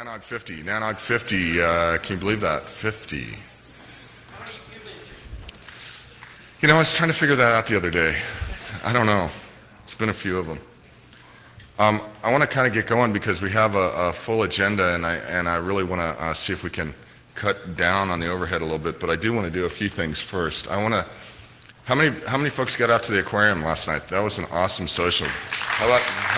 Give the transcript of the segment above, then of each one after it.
NANOG 50. NANOG 50. Can you believe that? 50. You know, I was trying to figure that out the other day. I don't know. It's been a few of them. I want to kind of get going because we have a full agenda, and I really want to see if we can cut down on the overhead a little bit. But I do want to do a few things first. I want to. How many folks got out to the aquarium last night? That was an awesome social. How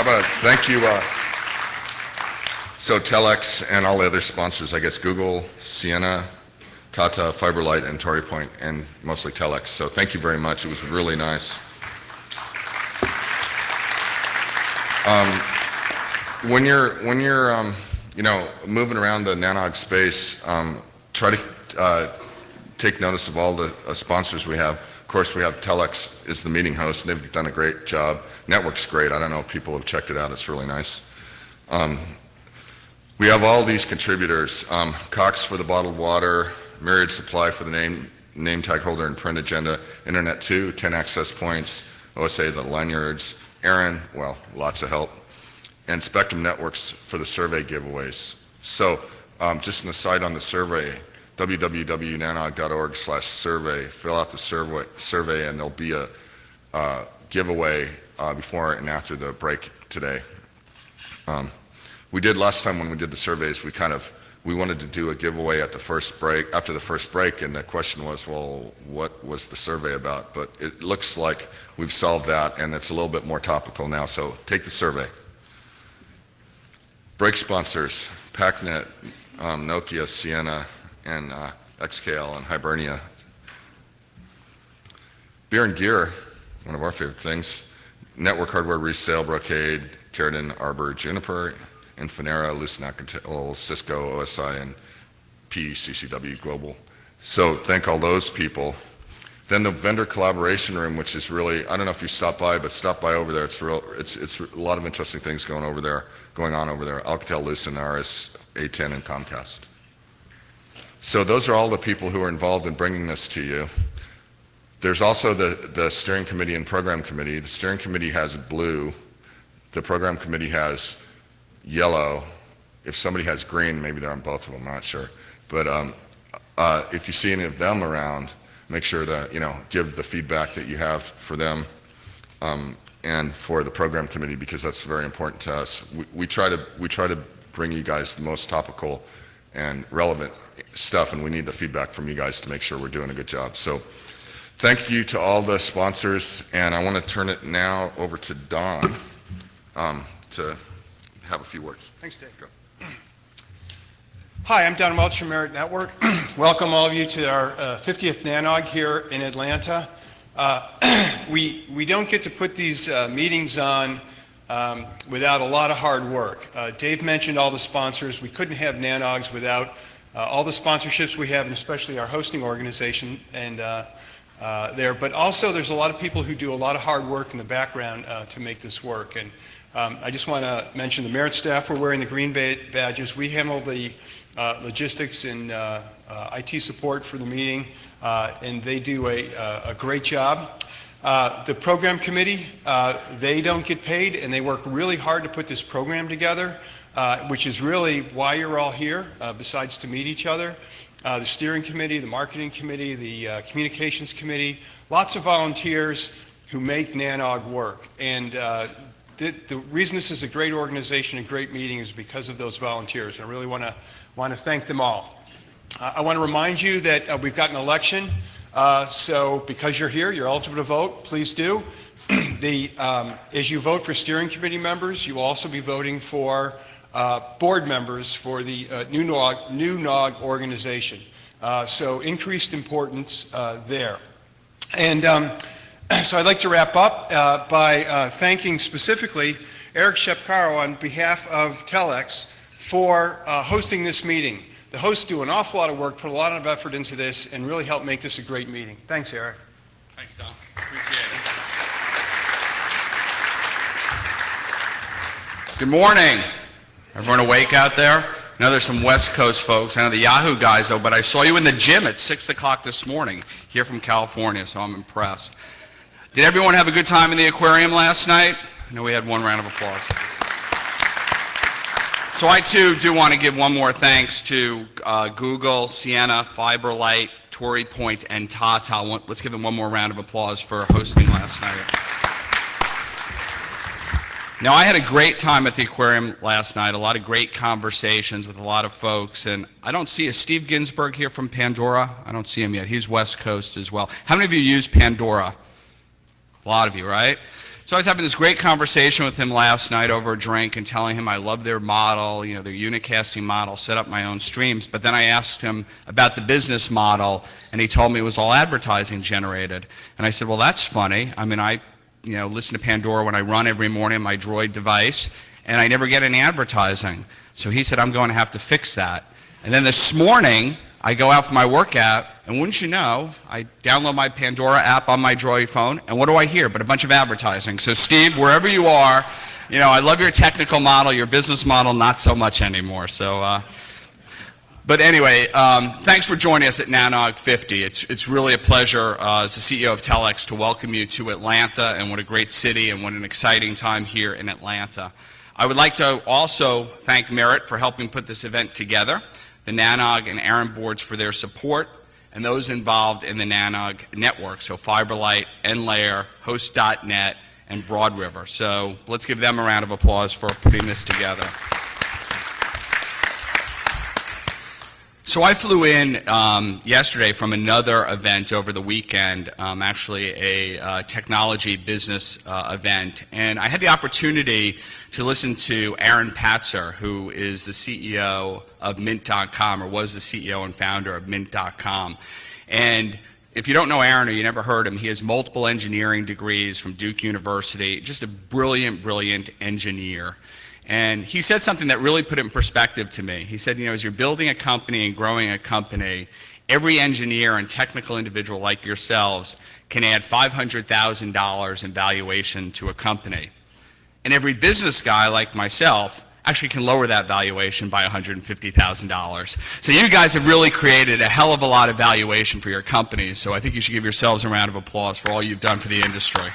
about thank you. So Telex and all the other sponsors, I guess Google, Sienna, Tata, Fiberlight, and Torrey Point, and mostly Telex. So thank you very much. It was really nice. When you're you know, moving around the NANOG space, try to take notice of all the sponsors we have. Of course, we have Telex is the meeting host, and they've done a great job. Network's great. I don't know if people have checked it out. It's really nice. We have all these contributors, Cox for the bottled water, Myriad Supply for the name tag holder and print agenda, Internet 2, 10 access points, OSA, the lanyards, Aaron, well, lots of help, and Spectrum Networks for the survey giveaways. So just an aside on the survey, www.nanog.org/survey, fill out the survey and there'll be a giveaway before and after the break today. We did last time when we did the surveys, we wanted to do a giveaway at the first break, after the first break, and the question was, well, what was the survey about? But it looks like we've solved that, and it's a little bit more topical now, so take the survey. Break sponsors, PACnet, Nokia, Sienna, and XKL and Hibernia. Beer and gear, one of our favorite things. Network hardware resale, Brocade, Carradine, Arbor, Juniper, Infinera, Lucent Alcatel, Cisco, OSI, and PCCW Global. So thank all those people. Then the vendor collaboration room, which is really, I don't know if you stopped by, but stop by over there. It's a lot of interesting things going on over there. Alcatel, Lucent, RS, A10, and Comcast. So those are all the people who are involved in bringing this to you. There's also the steering committee and program committee. The steering committee has blue. The program committee has yellow. If somebody has green, maybe they're on both of them, I'm not sure. But if you see any of them around, make sure to, you know, give the feedback that you have for them and for the program committee, because that's very important to us. We try to bring you guys the most topical and relevant stuff, and we need the feedback from you guys to make sure we're doing a good job. So thank you to all the sponsors, and I want to turn it now over to Don to have a few words. Thanks, Dave. Go. Hi, I'm Don Welch from Merit Network. Welcome all of you to our 50th NANOG here in Atlanta. We don't get to put these meetings on without a lot of hard work. Dave mentioned all the sponsors. We couldn't have NANOGs without all the sponsorships we have, and especially our hosting organization and there. But also there's a lot of people who do a lot of hard work in the background to make this work. And I just want to mention the Merit staff. We're wearing the green badges. We handle the logistics and IT support for the meeting, and they do a great job. The program committee, they don't get paid, and they work really hard to put this program together, which is really why you're all here, besides to meet each other. The steering committee, the marketing committee, the communications committee, lots of volunteers who make NANOG work. And the reason this is a great organization and great meeting is because of those volunteers. I really want to thank them all. I want to remind you that we've got an election, so because you're here, you're eligible to vote. Please do. As you vote for steering committee members, you will also be voting for board members for the new NOG organization. So increased importance there. And so I'd like to wrap up by thanking specifically Eric Shepcaro on behalf of Telex for hosting this meeting. The hosts do an awful lot of work, put a lot of effort into this, and really help make this a great meeting. Thanks, Eric. Thanks, Don. Appreciate it. Good morning. Everyone awake out there? I know there's some West Coast folks. I know the Yahoo guys, though, but I saw you in the gym at 6 o'clock this morning here from California, so I'm impressed. Did everyone have a good time in the aquarium last night? I know we had one round of applause. So I too do want to give one more thanks to Google, Sienna, FiberLight, Torrey Point, and Tata. Let's give them one more round of applause for hosting last night. Now, I had a great time at the aquarium last night, a lot of great conversations with a lot of folks, and I don't see, is Steve Ginsburg here from Pandora? I don't see him yet. He's West Coast as well. How many of you use Pandora? A lot of you, right? So I was having this great conversation with him last night over a drink and telling him I love their model, their unicasting model, set up my own streams. But then I asked him about the business model, and he told me it was all advertising generated. And I said, well, that's funny. I mean, I listen to Pandora when I run every morning on my Droid device, and I never get any advertising. So he said, I'm going to have to fix that. And then this morning, I go out for my workout, and wouldn't you know, I download my Pandora app on my Droid phone, and what do I hear but a bunch of advertising? So Steve, wherever you are, I love your technical model, your business model, not so much anymore. So, but anyway, thanks for joining us at NANOG 50. It's really a pleasure as the CEO of Telex to welcome you to Atlanta, and what a great city and what an exciting time here in Atlanta. I would like to also thank Merit for helping put this event together, the NANOG and Aaron boards for their support, and those involved in the NANOG network, so FiberLight, NLayer, Host.net, and Broad River. So let's give them a round of applause for putting this together. So I flew in yesterday from another event over the weekend, actually a technology business event, and I had the opportunity to listen to Aaron Patzer, who is the CEO of Mint.com, or was the CEO and founder of Mint.com. And if you don't know Aaron or you never heard him, he has multiple engineering degrees from Duke University, just a brilliant, brilliant engineer. And he said something that really put it in perspective to me. He said, as you're building a company and growing a company, every engineer and technical individual like yourselves can add $500,000 in valuation to a company. And every business guy like myself actually can lower that valuation by $150,000. So you guys have really created a hell of a lot of valuation for your companies. So I think you should give yourselves a round of applause for all you've done for the industry.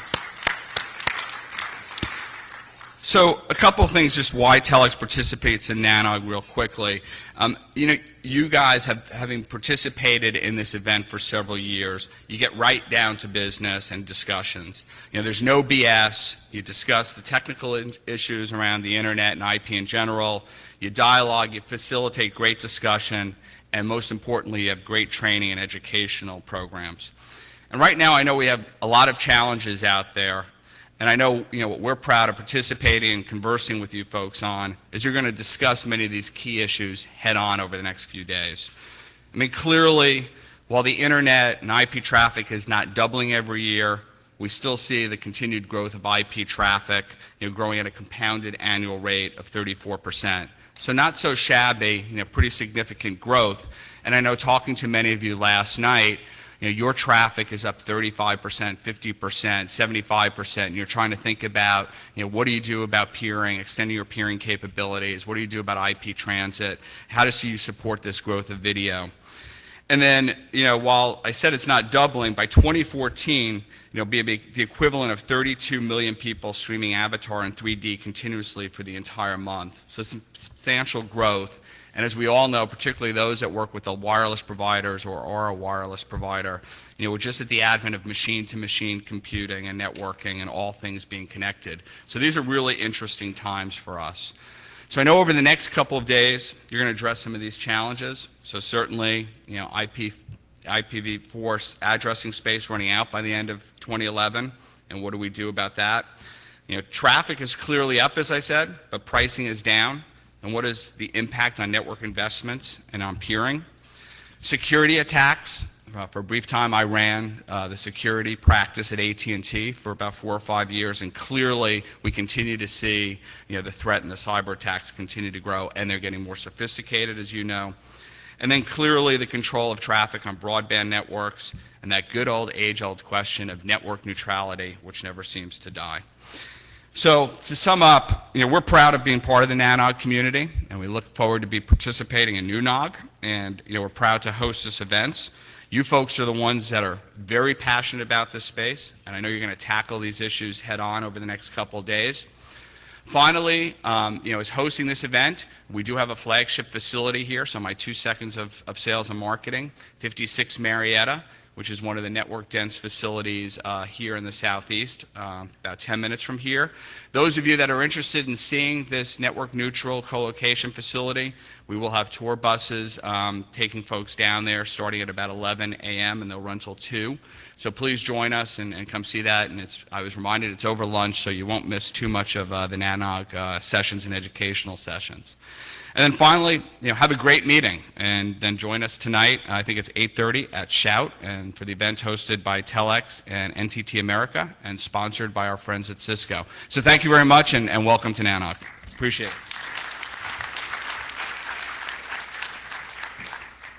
So a couple of things, just why Telex participates in NANOG real quickly. You guys having participated in this event for several years, you get right down to business and discussions. There's no BS. You discuss the technical issues around the internet and IP in general. You dialogue, you facilitate great discussion, and most importantly, you have great training and educational programs. And right now, I know we have a lot of challenges out there. And I know, what we're proud of participating and conversing with you folks on is you're going to discuss many of these key issues head on over the next few days. I mean, clearly, while the internet and IP traffic is not doubling every year, we still see the continued growth of IP traffic, growing at a compounded annual rate of 34%. So not so shabby, pretty significant growth. And I know talking to many of you last night, your traffic is up 35%, 50%, 75%, and you're trying to think about, what do you do about peering, extending your peering capabilities? What do you do about IP transit? How do you support this growth of video? And then, while I said it's not doubling, by 2014, be the equivalent of 32 million people streaming Avatar in 3D continuously for the entire month. So substantial growth. And as we all know, particularly those that work with the wireless providers or are a wireless provider, we're just at the advent of machine-to-machine computing and networking and all things being connected. So these are really interesting times for us. So I know over the next couple of days, you're going to address some of these challenges. So certainly, IPv4 addressing space running out by the end of 2011, and what do we do about that? Traffic is clearly up, as I said, but pricing is down. And what is the impact on network investments and on peering? Security attacks. For a brief time, I ran the security practice at AT&T for about 4 or 5 years, and clearly we continue to see the threat and the cyber attacks continue to grow, and they're getting more sophisticated, as you know. And then clearly the control of traffic on broadband networks, and that good old age-old question of network neutrality, which never seems to die. So to sum up, we're proud of being part of the NANOG community, and we look forward to be participating in NUNOG, and we're proud to host this events. You folks are the ones that are very passionate about this space, and I know you're going to tackle these issues head on over the next couple of days. Finally, is hosting this event. We do have a flagship facility here, so my 2 seconds of sales and marketing, 56 Marietta, which is one of the network-dense facilities here in the Southeast, about 10 minutes from here. Those of you that are interested in seeing this network-neutral co-location facility, we will have tour buses taking folks down there starting at about 11 a.m. and they'll run till 2. So please join us and come see that. And I was reminded it's over lunch, so you won't miss too much of the NANOG sessions and educational sessions. And then finally, have a great meeting, and then join us tonight. I think it's 8:30 at Shout, and for the event hosted by Telex and NTT America, and sponsored by our friends at Cisco. So thank you very much, and welcome to NANOG. Appreciate it.